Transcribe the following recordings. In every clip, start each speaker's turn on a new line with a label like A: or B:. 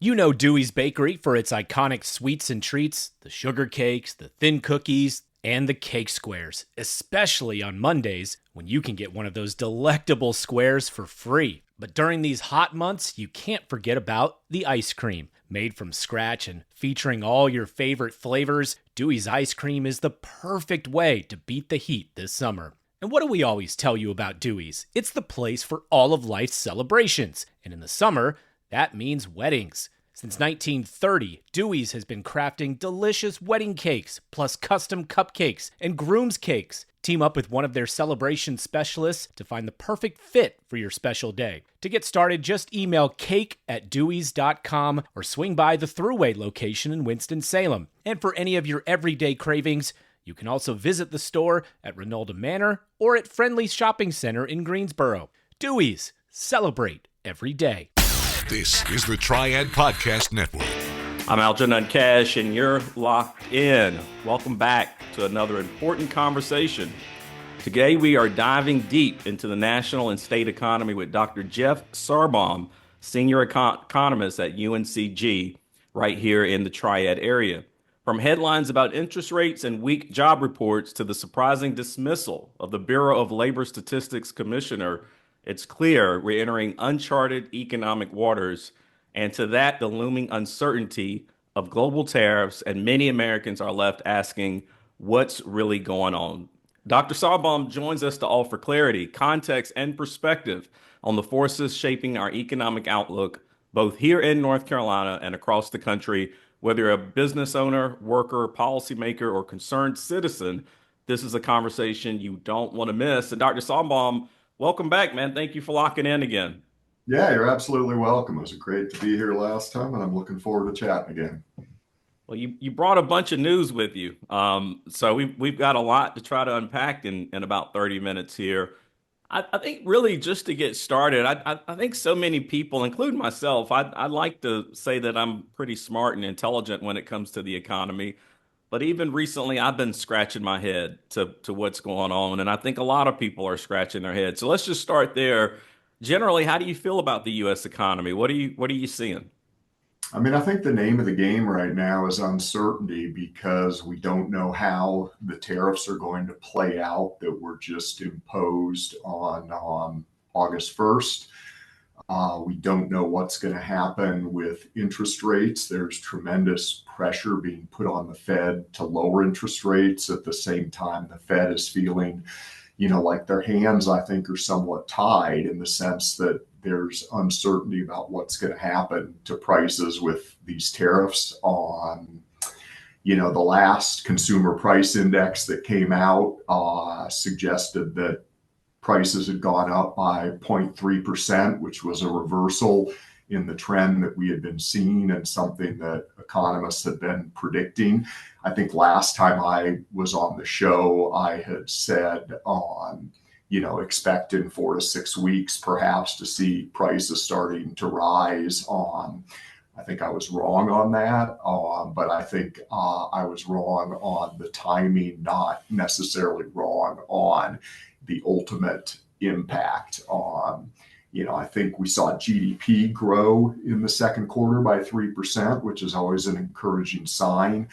A: You know Dewey's Bakery for its iconic sweets and treats, the sugar cakes, the thin cookies, and the cake squares, especially on Mondays when you can get one of those delectable squares for free. But during these hot months, you can't forget about the ice cream. Made from scratch and featuring all your favorite flavors, Dewey's ice cream is the perfect way to beat the heat this summer. And what do we always tell you about Dewey's? It's the place for all of life's celebrations. And in the summer, that means weddings. Since 1930, Dewey's has been crafting delicious wedding cakes, plus custom cupcakes and groom's cakes. Team up with one of their celebration specialists to find the perfect fit for your special day. To get started, just email cake@deweys.com or swing by the Thruway location in Winston-Salem. And for any of your everyday cravings, you can also visit the store at Renolda Manor or at Friendly's Shopping Center in Greensboro. Dewey's, celebrate every day.
B: This is the Triad Podcast Network.
C: I'm Algenon Cash, and you're locked in. Welcome back to another important conversation. Today, we are diving deep into the national and state economy with Dr. Jeff Sarbaum, senior economist at UNCG, right here in the Triad area. From headlines about interest rates and weak job reports to the surprising dismissal of the Bureau of Labor Statistics Commissioner, it's clear we're entering uncharted economic waters, and to that, the looming uncertainty of global tariffs, and many Americans are left asking, what's really going on? Dr. Sarbaum joins us to offer clarity, context, and perspective on the forces shaping our economic outlook, both here in North Carolina and across the country. Whether you're a business owner, worker, policymaker, or concerned citizen, this is a conversation you don't want to miss. And Dr. Sarbaum, welcome back, man. Thank you for locking in again.
D: Yeah, you're absolutely welcome. It was great to be here last time, and I'm looking forward to chatting again.
C: Well, you brought a bunch of news with you. So we've got a lot to try to unpack in about 30 minutes here. I think really just to get started, I think so many people, including myself, I'd like to say that I'm pretty smart and intelligent when it comes to the economy. But even recently, I've been scratching my head to what's going on. And I think a lot of people are scratching their heads. So let's just start there. Generally, how do you feel about the U.S. economy? What are you seeing?
D: I mean, I think the name of the game right now is uncertainty because we don't know how the tariffs are going to play out that were just imposed on August 1st. We don't know what's going to happen with interest rates. There's tremendous pressure being put on the Fed to lower interest rates. At the same time, the Fed is feeling, like their hands, I think, are somewhat tied in the sense that there's uncertainty about what's going to happen to prices with these tariffs on, the last consumer price index that came out suggested that prices had gone up by 0.3%, which was a reversal in the trend that we had been seeing and something that economists had been predicting. I think last time I was on the show, I had said on, expect in 4 to 6 weeks perhaps to see prices starting to rise on. I think I was wrong on that, but I think I was wrong on the timing, not necessarily wrong on the ultimate impact on, I think we saw GDP grow in the second quarter by 3%, which is always an encouraging sign.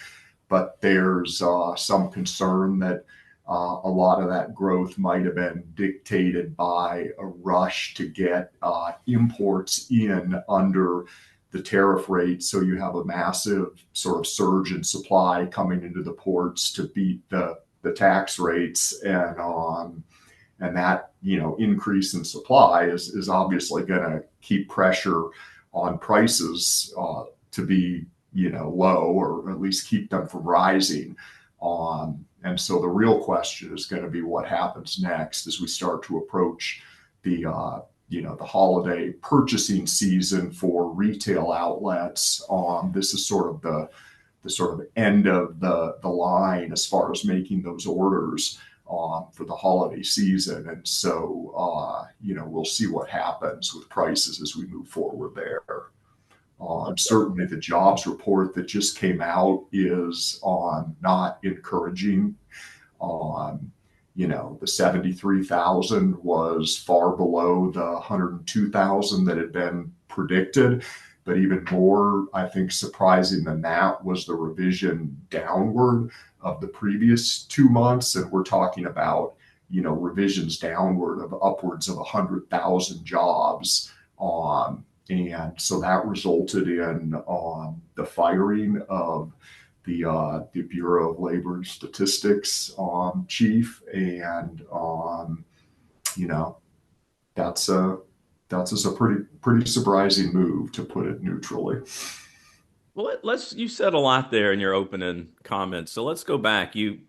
D: But there's some concern that a lot of that growth might have been dictated by a rush to get imports in under the tariff rate. So you have a massive sort of surge in supply coming into the ports to beat the tax rates, and that increase in supply is obviously going to keep pressure on prices to be low, or at least keep them from rising. And so the real question is going to be what happens next as we start to approach the holiday purchasing season for retail outlets. This is sort of the sort of end of the line as far as making those orders for the holiday season. And so, we'll see what happens with prices as we move forward there. Certainly the jobs report that just came out is not encouraging. The 73,000 was far below the 102,000 that had been predicted. But even more, I think, surprising than that was the revision downward of the previous 2 months. And we're talking about, revisions downward of upwards of 100,000 jobs. And so that resulted in the firing of the Bureau of Labor and Statistics chief. And, you know, that's a that's a pretty surprising move, to put it neutrally.
C: Well, you said a lot there in your opening comments. So let's go back. You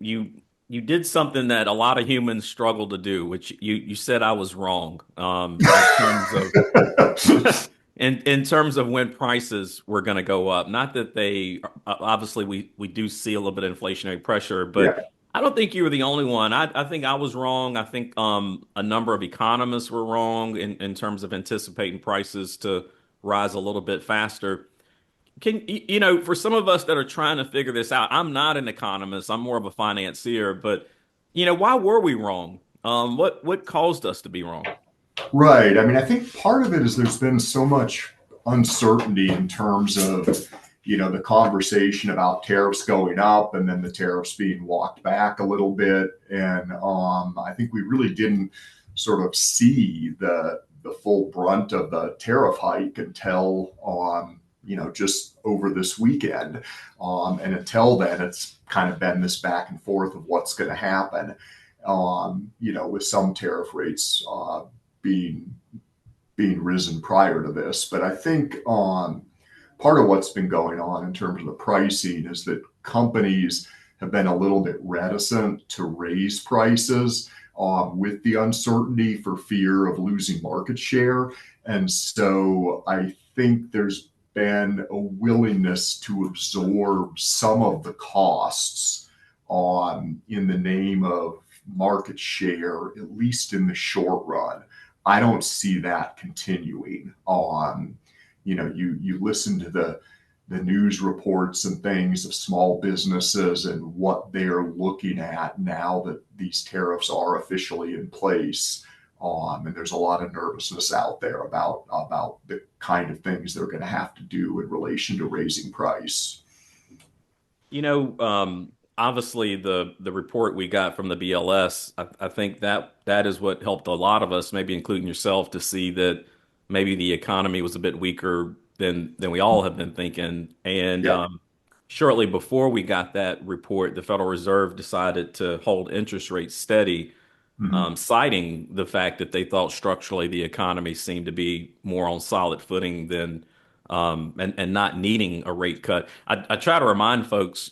C: did something that a lot of humans struggle to do, which you said I was wrong in terms of in terms of when prices were going to go up. Not that they obviously we do see a little bit of inflationary pressure, but
D: Yeah.
C: I don't think you were the only one. I think I was wrong. I think a number of economists were wrong in terms of anticipating prices to rise a little bit faster. For some of us that are trying to figure this out, I'm not an economist. I'm more of a financier, but why were we wrong? What caused us to be wrong?
D: Right. I mean, I think part of it is there's been so much uncertainty in terms of, the conversation about tariffs going up and then the tariffs being walked back a little bit. And I think we really didn't sort of see the full brunt of the tariff hike until just over this weekend. And until then, it's kind of been this back and forth of what's going to happen. With some tariff rates being risen prior to this. But I think part of what's been going on in terms of the pricing is that companies have been a little bit reticent to raise prices with the uncertainty for fear of losing market share. And so I think there's been a willingness to absorb some of the costs in the name of market share, at least in the short run. I don't see that continuing. You listen to the news reports and things of small businesses and what they're looking at now that these tariffs are officially in place. And there's a lot of nervousness out there about the kind of things they're going to have to do in relation to raising price.
C: Obviously the report we got from the BLS, I think that is what helped a lot of us, maybe including yourself, to see that maybe the economy was a bit weaker than we all have been thinking. And
D: Yeah.
C: shortly before we got that report, the Federal Reserve decided to hold interest rates steady,
D: Mhm.
C: citing the fact that they thought structurally the economy seemed to be more on solid footing than and not needing a rate cut. I try to remind folks,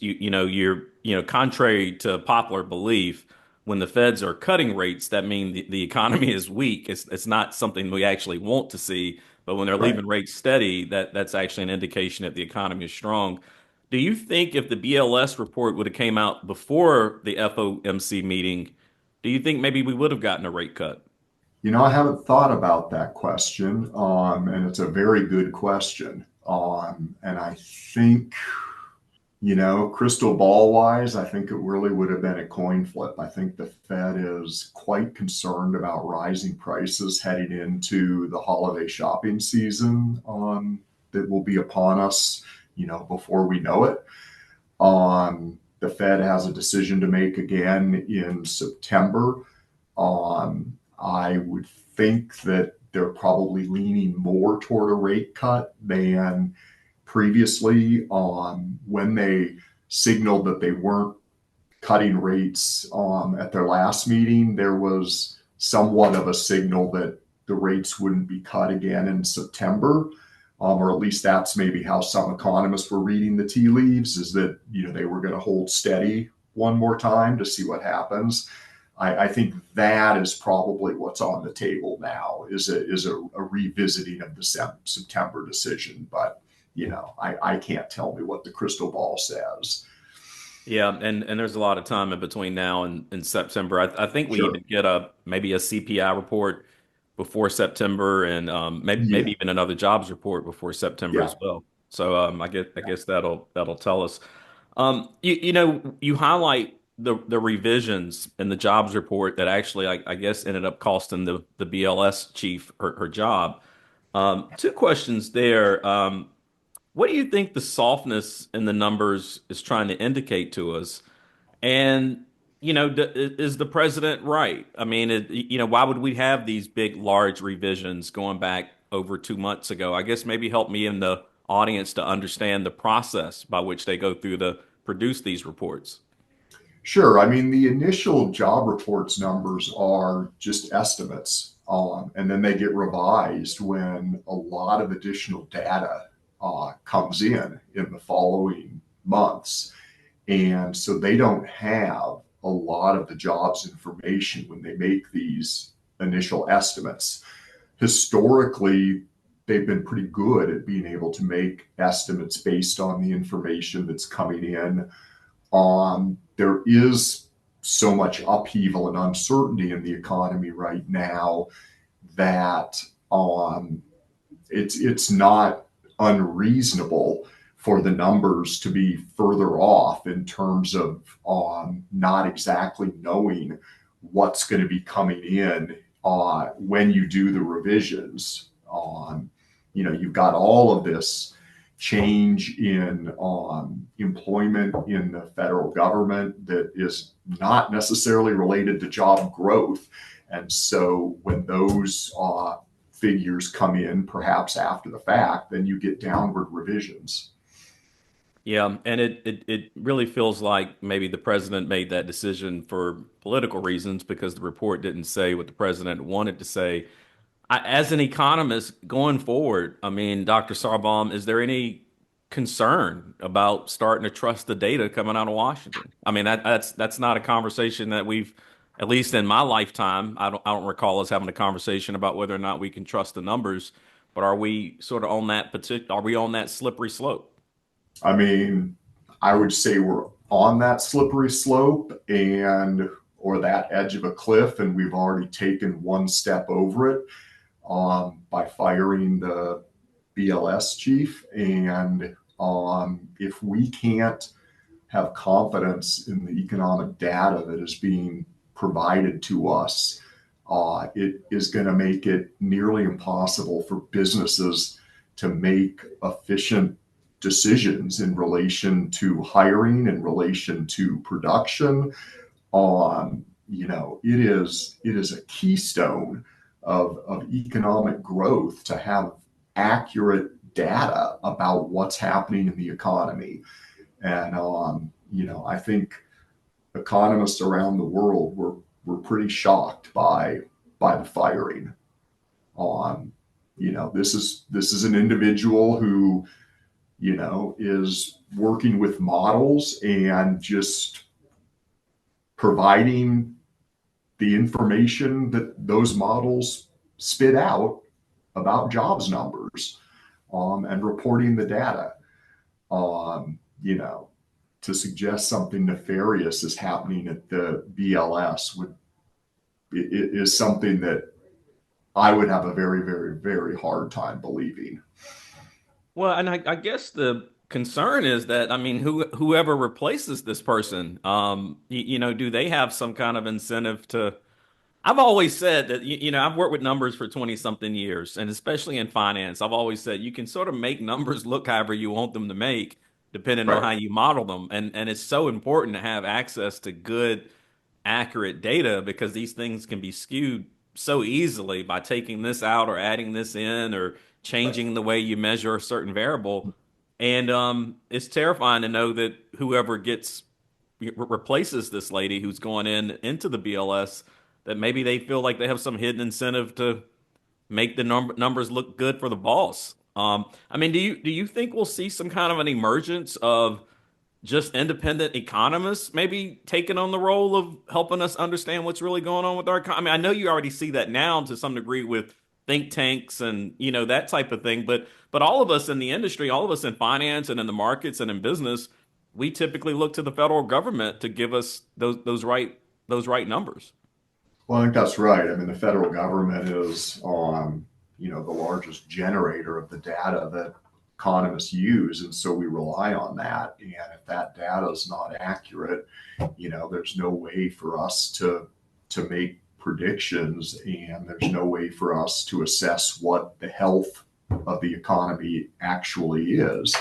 C: contrary to popular belief, when the feds are cutting rates, that means the economy is weak. It's not something we actually want to see. But when they're
D: Right.
C: leaving rates steady, that's actually an indication that the economy is strong. Do you think if the BLS report would have came out before the FOMC meeting, do you think maybe we would have gotten a rate cut?
D: I haven't thought about that question, and it's a very good question. And I think, crystal ball wise, I think it really would have been a coin flip. I think the Fed is quite concerned about rising prices heading into the holiday shopping season that will be upon us, before we know it. The Fed has a decision to make again in September. I would think that they're probably leaning more toward a rate cut than previously. When they signaled that they weren't cutting rates at their last meeting, there was somewhat of a signal that the rates wouldn't be cut again in September. Or at least that's maybe how some economists were reading the tea leaves, is that they were going to hold steady one more time to see what happens. I think that is probably what's on the table now, is a revisiting of the September decision. But I can't tell me what the crystal ball says.
C: Yeah, and there's a lot of time in between now and September. I think we
D: Sure.
C: even get maybe a CPI report before September, and maybe
D: Yeah.
C: even another jobs report before September
D: Yeah.
C: as well. So I guess that'll tell us. You highlight the revisions in the jobs report that actually I guess ended up costing the BLS chief her job. Two questions there. What do you think the softness in the numbers is trying to indicate to us? And, is the president right? I mean, why would we have these big, large revisions going back over 2 months ago? I guess maybe help me in the audience to understand the process by which they go through to produce these reports.
D: Sure. I mean, the initial job reports numbers are just estimates, and then they get revised when a lot of additional data comes in the following months. And so they don't have a lot of the jobs information when they make these initial estimates. Historically, they've been pretty good at being able to make estimates based on the information that's coming in. There is so much upheaval and uncertainty in the economy right now that it's not unreasonable for the numbers to be further off in terms of not exactly knowing what's going to be coming in when you do the revisions. You've got all of this change in employment in the federal government that is not necessarily related to job growth. And so when those figures come in, perhaps after the fact, then you get downward revisions.
C: Yeah, and it really feels like maybe the president made that decision for political reasons because the report didn't say what the president wanted to say. As an economist going forward, I mean, Dr. Sarbaum, is there any concern about starting to trust the data coming out of Washington? I mean, that's not a conversation that we've, at least in my lifetime, I don't recall us having a conversation about whether or not we can trust the numbers. But are we sort of on that are we on that slippery slope?
D: I mean, I would say we're on that slippery slope or that edge of a cliff, and we've already taken one step over it by firing the BLS chief. And if we can't have confidence in the economic data that is being provided to us, it is going to make it nearly impossible for businesses to make efficient decisions in relation to hiring, in relation to production. It is a keystone of economic growth to have accurate data about what's happening in the economy. And I think economists around the world were pretty shocked by the firing. This is an individual who is working with models and just providing the information that those models spit out about jobs numbers, and reporting the data. To suggest something nefarious is happening at the BLS is something that I would have a very, very, very hard time believing.
C: Well, and I guess the concern is that, I mean, whoever replaces this person, do they have some kind of incentive to? I've always said that, I've worked with numbers for 20 something years, and especially in finance, I've always said you can sort of make numbers look however you want them to make, depending on
D: Right.
C: how you model them. And it's so important to have access to good, accurate data because these things can be skewed so easily by taking this out or adding this in or changing the way you measure a certain variable. And it's terrifying to know that whoever replaces this lady who's going into the BLS, that maybe they feel like they have some hidden incentive to make the numbers look good for the boss. I mean, do you think we'll see some kind of an emergence of just independent economists maybe taking on the role of helping us understand what's really going on with our economy? I mean, I know you already see that now to some degree with think tanks and that type of thing, but all of us in the industry, all of us in finance and in the markets and in business, we typically look to the federal government to give us those right numbers.
D: Well, I think that's right. I mean, the federal government is the largest generator of the data that economists use, and so we rely on that. And if that data is not accurate, there's no way for us to make predictions, and there's no way for us to assess what the health of the economy actually is.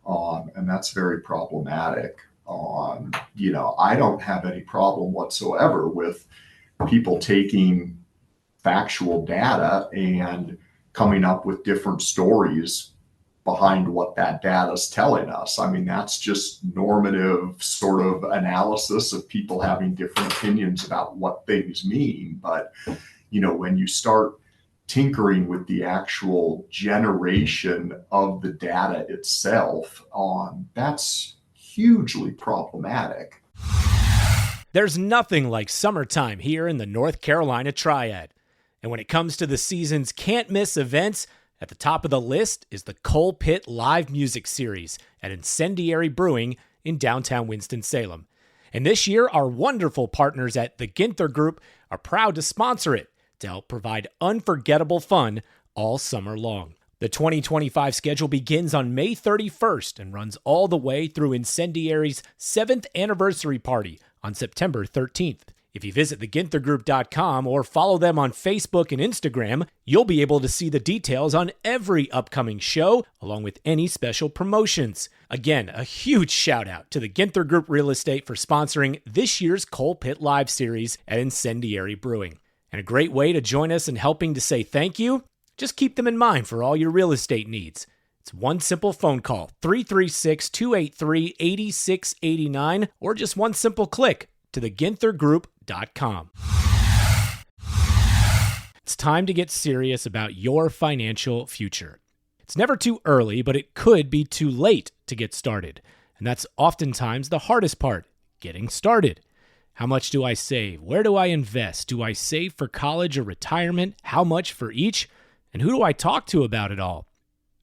D: And that's very problematic. I don't have any problem whatsoever with people taking factual data and coming up with different stories behind what that data is telling us. I mean, that's just normative sort of analysis of people having different opinions about what things mean. But, when you start tinkering with the actual generation of the data itself, that's hugely problematic.
A: There's nothing like summertime here in the North Carolina Triad. And when it comes to the season's can't-miss events, at the top of the list is the Coal Pit Live Music Series at Incendiary Brewing in downtown Winston-Salem. And this year, our wonderful partners at the Ginther Group are proud to sponsor it to help provide unforgettable fun all summer long. The 2025 schedule begins on May 31st and runs all the way through Incendiary's 7th anniversary party on September 13th. If you visit theginthergroup.com or follow them on Facebook and Instagram, you'll be able to see the details on every upcoming show, along with any special promotions. Again, a huge shout out to the Ginther Group Real Estate for sponsoring this year's Coal Pit Live series at Incendiary Brewing. And a great way to join us in helping to say thank you, just keep them in mind for all your real estate needs. It's one simple phone call, 336-283-8689, or just one simple click to theginthergroup.com. It's time to get serious about your financial future. It's never too early, but it could be too late to get started. And that's oftentimes the hardest part, getting started. How much do I save? Where do I invest? Do I save for college or retirement? How much for each? And who do I talk to about it all?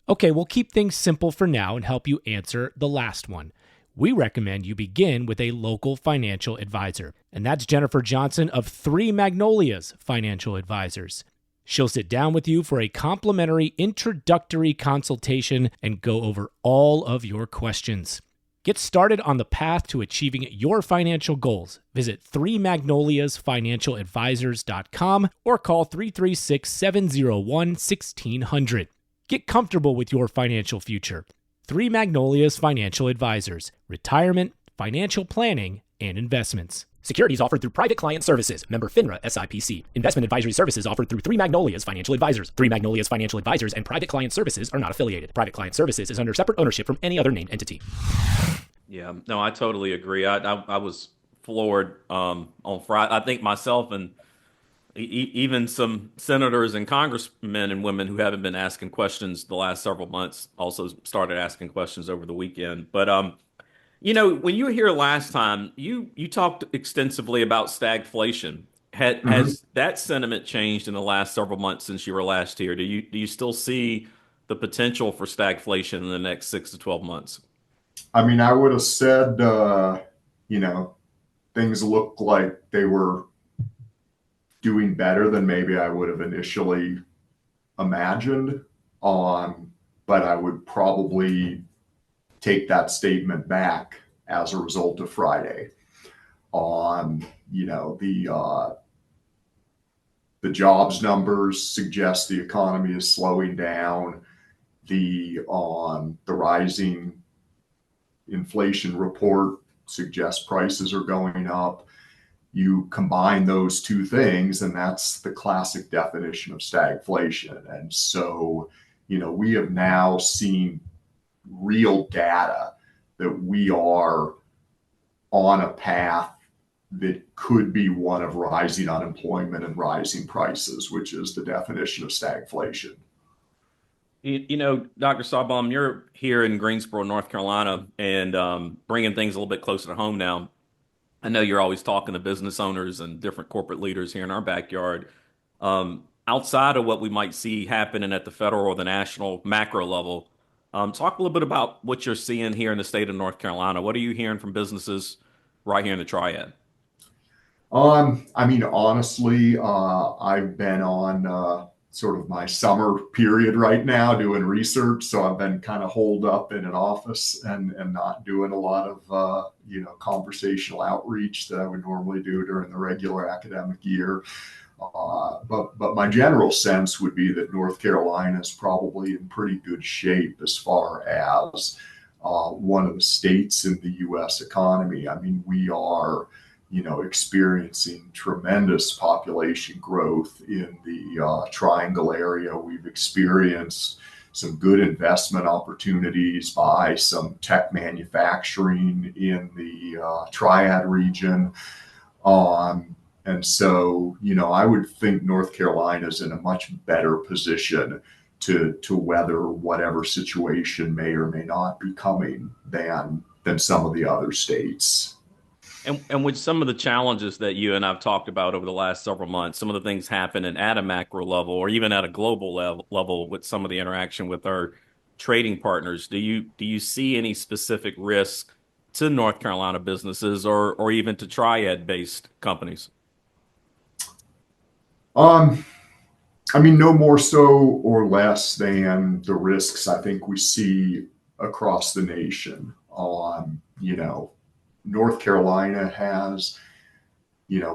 A: Okay, we'll keep things simple for now and help you answer the last one. We recommend you begin with a local financial advisor, and that's Jennifer Johnson of Three Magnolias Financial Advisors. She'll sit down with you for a complimentary introductory consultation and go over all of your questions. Get started on the path to achieving your financial goals. Visit threemagnoliasfinancialadvisors.com or call 336-701-1600. Get comfortable with your financial future. Three Magnolias Financial Advisors. Retirement, financial planning, and investments. Securities offered through Private Client Services. Member FINRA SIPC. Investment advisory services offered through Three Magnolias Financial Advisors. Three Magnolias Financial Advisors and Private Client Services are not affiliated. Private Client Services is under separate ownership from any other named entity.
C: Yeah, no, I totally agree. I was floored on Friday. I think myself and even some senators and congressmen and women who haven't been asking questions the last several months also started asking questions over the weekend. But when you were here last time, you talked extensively about stagflation. Has that sentiment changed in the last several months since you were last here? Do you still see the potential for stagflation in the next 6 to 12 months?
D: I mean, I would have said, things look like they were doing better than maybe I would have initially imagined. But I would probably take that statement back as a result of Friday. The jobs numbers suggest the economy is slowing down. The rising inflation report suggests prices are going up. You combine those two things, and that's the classic definition of stagflation. And so, we have now seen real data that we are on a path that could be one of rising unemployment and rising prices, which is the definition of stagflation.
C: Dr. Sarbaum, you're here in Greensboro, North Carolina, and bringing things a little bit closer to home now. I know you're always talking to business owners and different corporate leaders here in our backyard. Outside of what we might see happening at the federal or the national macro level, talk a little bit about what you're seeing here in the state of North Carolina. What are you hearing from businesses right here in the Triad?
D: Honestly, I've been on sort of my summer period right now doing research. So I've been kind of holed up in an office and not doing a lot of, conversational outreach that I would normally do during the regular academic year. But my general sense would be that North Carolina is probably in pretty good shape as far as one of the states in the U.S. economy. I mean, we are, experiencing tremendous population growth in the Triangle area. We've experienced some good investment opportunities by some tech manufacturing in the Triad region. And so, I would think North Carolina is in a much better position to weather whatever situation may or may not be coming than some of the other states.
C: And with some of the challenges that you and I've talked about over the last several months, some of the things happening at a macro level or even at a global level with some of the interaction with our trading partners, do you see any specific risk to North Carolina businesses or even to Triad-based companies?
D: I mean, no more so or less than the risks I think we see across the nation. North Carolina has,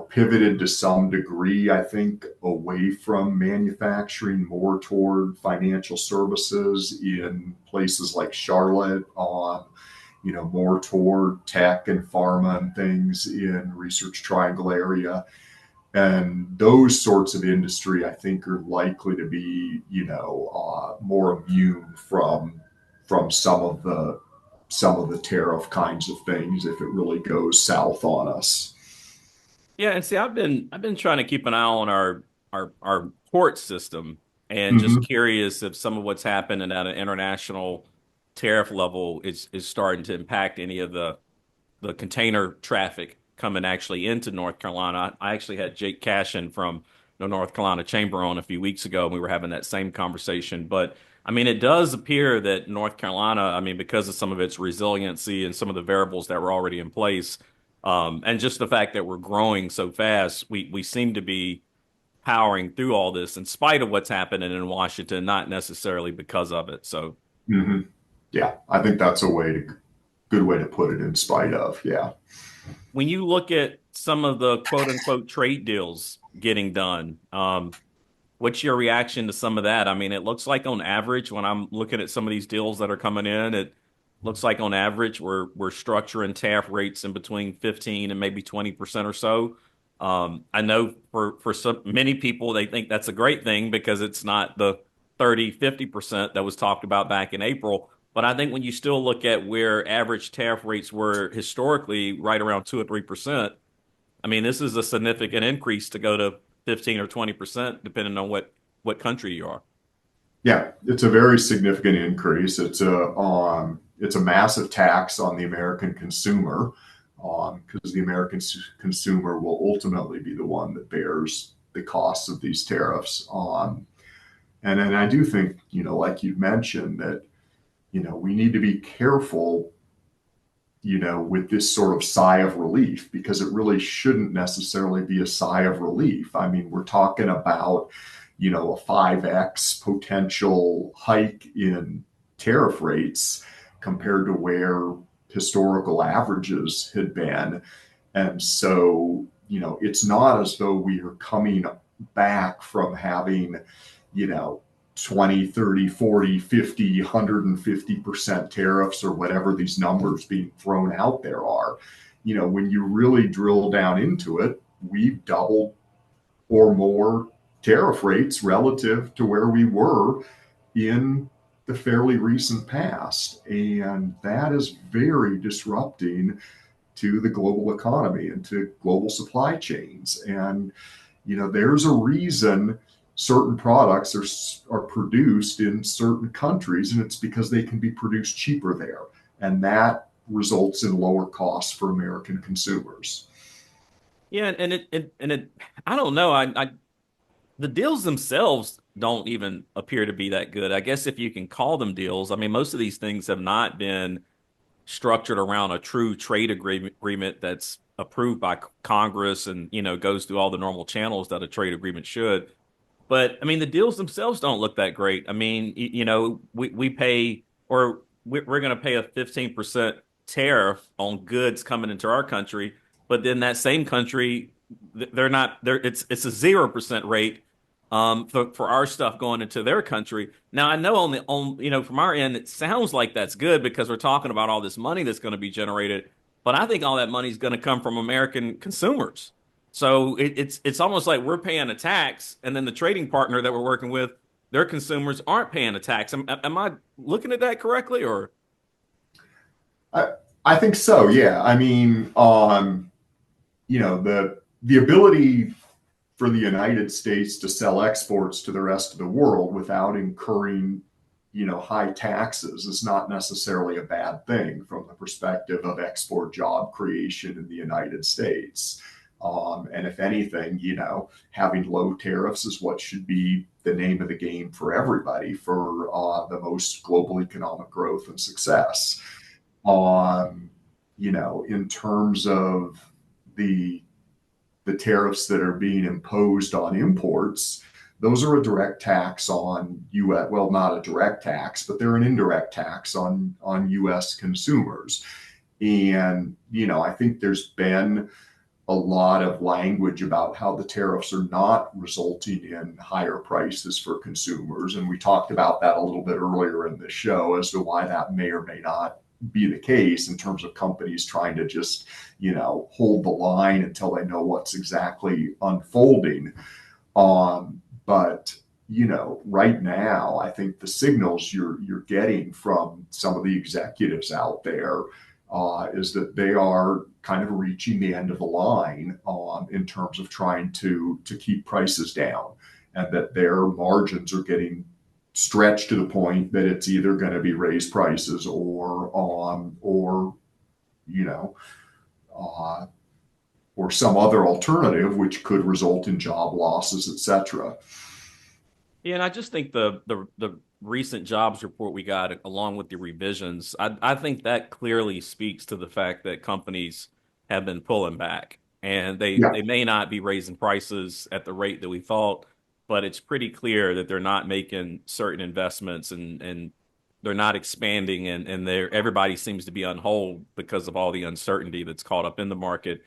D: pivoted to some degree, I think, away from manufacturing more toward financial services in places like Charlotte, more toward tech and pharma and things in Research Triangle area. And those sorts of industry, I think, are likely to be, more immune from some of the tariff kinds of things if it really goes south on us.
C: Yeah, and see, I've been trying to keep an eye on our port system and just
D: Mm-hmm.
C: curious if some of what's happening at an international tariff level is starting to impact any of the container traffic coming actually into North Carolina. I actually had Jake Cashin from the North Carolina Chamber on a few weeks ago, and we were having that same conversation. But I mean, it does appear that North Carolina, I mean, because of some of its resiliency and some of the variables that were already in place, and just the fact that we're growing so fast, we seem to be powering through all this in spite of what's happening in Washington, not necessarily because of it. So
D: Mm-hmm. Yeah, I think that's good way to put it, in spite of. Yeah.
C: when you look at some of the quote unquote trade deals getting done, what's your reaction to some of that? I mean, it looks like on average, when I'm looking at some of these deals that are coming in, it looks like on average we're structuring tariff rates in between 15 and maybe 20% or so. I know for some many people they think that's a great thing because it's not the 30-50% that was talked about back in April. But I think when you still look at where average tariff rates were historically, right around 2 or 3%, I mean, this is a significant increase to go to 15 or 20%, depending on what country you are.
D: Yeah, it's a very significant increase. It's a massive tax on the American consumer, because the American consumer will ultimately be the one that bears the costs of these tariffs. And I do think, like you mentioned, that we need to be careful, with this sort of sigh of relief, because it really shouldn't necessarily be a sigh of relief. I mean, we're talking about, a 5x potential hike in tariff rates compared to where historical averages had been. And so, it's not as though we are coming back from having, you know, 20, 30, 40, 50, 150% tariffs or whatever these numbers being thrown out there are. When you really drill down into it, we've doubled or more tariff rates relative to where we were in the fairly recent past. And that is very disrupting to the global economy and to global supply chains. And, there's a reason certain products are produced in certain countries, and it's because they can be produced cheaper there. And that results in lower costs for American consumers.
C: Yeah, and it I don't know. I the deals themselves don't even appear to be that good. I guess if you can call them deals. I mean, most of these things have not been structured around a true trade agreement that's approved by Congress and, goes through all the normal channels that a trade agreement should. But I mean, the deals themselves don't look that great. I mean, we pay or we're going to pay a 15% tariff on goods coming into our country, but then that same country they're not they're it's a 0% rate for our stuff going into their country. Now I know from our end it sounds like that's good because we're talking about all this money that's going to be generated, but I think all that money is going to come from American consumers. So it's almost like we're paying a tax, and then the trading partner that we're working with, their consumers aren't paying a tax. Am I looking at that correctly, or?
D: I, I think so. Yeah. I mean, the ability for the United States to sell exports to the rest of the world without incurring, high taxes is not necessarily a bad thing from the perspective of export job creation in the United States. And if anything, having low tariffs is what should be the name of the game for everybody for the most global economic growth and success. Um, in terms of the the tariffs that are being imposed on imports, those are a direct tax on U.S. Well, not a direct tax, but they're an indirect tax on U.S. consumers. And I think there's been a lot of language about how the tariffs are not resulting in higher prices for consumers, and we talked about that a little bit earlier in the show as to why that may or may not be the case in terms of companies trying to just hold the line until they know what's exactly unfolding. But right now, I think the signals you're getting from some of the executives out there is that they are kind of reaching the end of the line in terms of trying to keep prices down, and that their margins are getting stretched to the point that it's either going to be raised prices you know uh, or some other alternative, which could result in job losses, etc.
C: Yeah, and I just think the recent jobs report we got, along with the revisions, I think that clearly speaks to the fact that companies have been pulling back, and
D: Yeah.
C: they may not be raising prices at the rate that we thought, but it's pretty clear that they're not making certain investments, and they're not expanding, and everybody seems to be on hold because of all the uncertainty that's caught up in the market.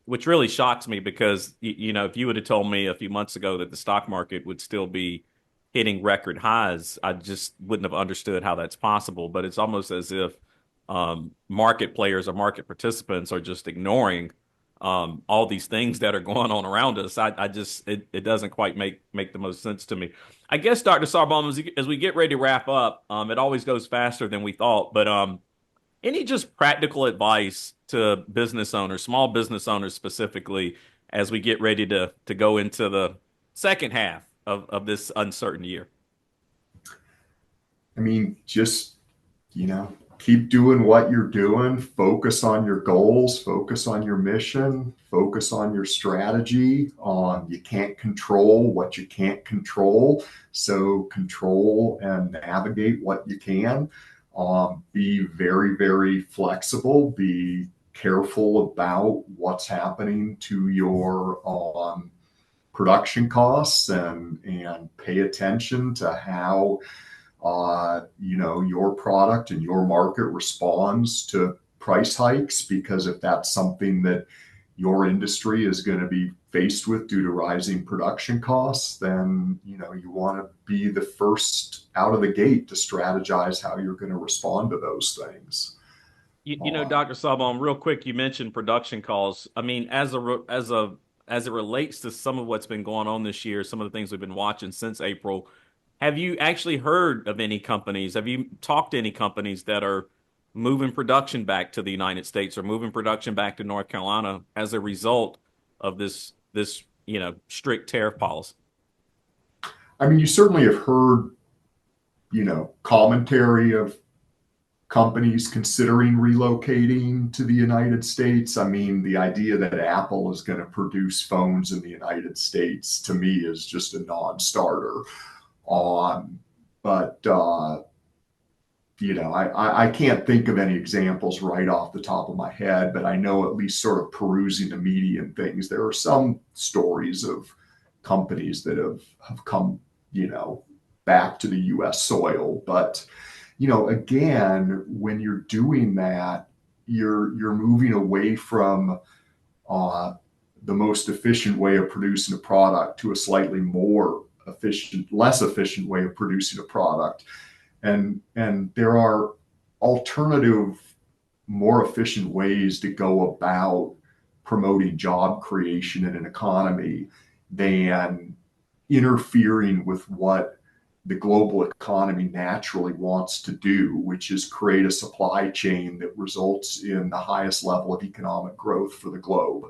C: Which really shocks me because if you would have told me a few months ago that the stock market would still be hitting record highs, I just wouldn't have understood how that's possible. But it's almost as if market players or market participants are just ignoring all these things that are going on around us. I just it doesn't quite make the most sense to me. I guess, Dr. Sarbaum, as we get ready to wrap up, it always goes faster than we thought, but any just practical advice to business owners, small business owners specifically, as we get ready to go into the second half of this uncertain year?
D: I mean, just, keep doing what you're doing, focus on your goals, focus on your mission, focus on your strategy. You can't control what you can't control. So control and navigate what you can. Be very, very flexible. Be careful about what's happening to your production costs, and pay attention to how your product and your market responds to price hikes, because if that's something that your industry is going to be faced with due to rising production costs, then you want to be the first out of the gate to strategize how you're going to respond to those things.
C: Dr. Sabon, real quick, you mentioned production costs. I mean, as it relates to some of what's been going on this year, some of the things we've been watching since April, have you actually heard of any companies? Have you talked to any companies that are moving production back to the United States or moving production back to North Carolina as a result of this strict tariff policy?
D: I mean, you certainly have heard, commentary of companies considering relocating to the United States. I mean, the idea that Apple is going to produce phones in the United States, to me, is just a non-starter. But I can't think of any examples right off the top of my head, but I know, at least sort of perusing the media and things, there are some stories of companies that have come, back to the U.S. soil. But again, when you're doing that, you're moving away from the most efficient way of producing a product to a slightly more efficient, less efficient way of producing a product. And there are alternative, more efficient ways to go about promoting job creation in an economy than interfering with what the global economy naturally wants to do, which is create a supply chain that results in the highest level of economic growth for the globe.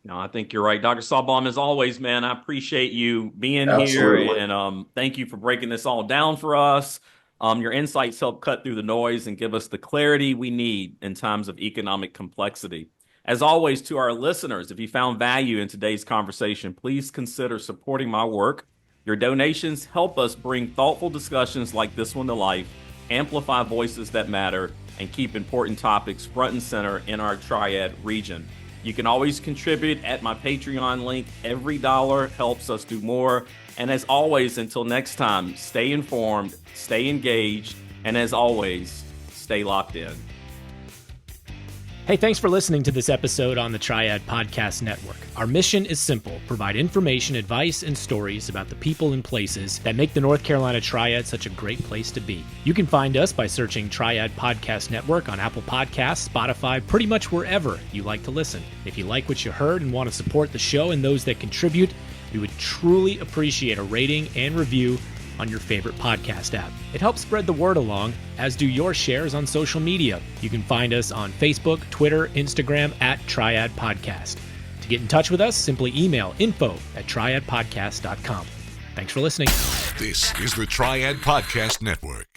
C: No, I think you're right. Dr. Sarbaum, as always, man, I appreciate you being
D: Absolutely.
C: here, and thank you for breaking this all down for us. Your insights help cut through the noise and give us the clarity we need in times of economic complexity. As always, to our listeners, if you found value in today's conversation, please consider supporting my work. Your donations help us bring thoughtful discussions like this one to life, amplify voices that matter, and keep important topics front and center in our Triad region. You can always contribute at my Patreon link. Every dollar helps us do more. And as always, until next time, stay informed, stay engaged, and as always, stay locked in.
A: Hey, thanks for listening to this episode on the Triad Podcast Network. Our mission is simple: provide information, advice, and stories about the people and places that make the North Carolina Triad such a great place to be. You can find us by searching Triad Podcast Network on Apple Podcasts, Spotify, pretty much wherever you like to listen. If you like what you heard and want to support the show and those that contribute, we would truly appreciate a rating and review on your favorite podcast app. It helps spread the word along, as do your shares on social media. You can find us on Facebook, Twitter, Instagram at Triad Podcast. To get in touch with us, simply email info@triadpodcast.com. Thanks for listening.
B: This is the Triad Podcast Network.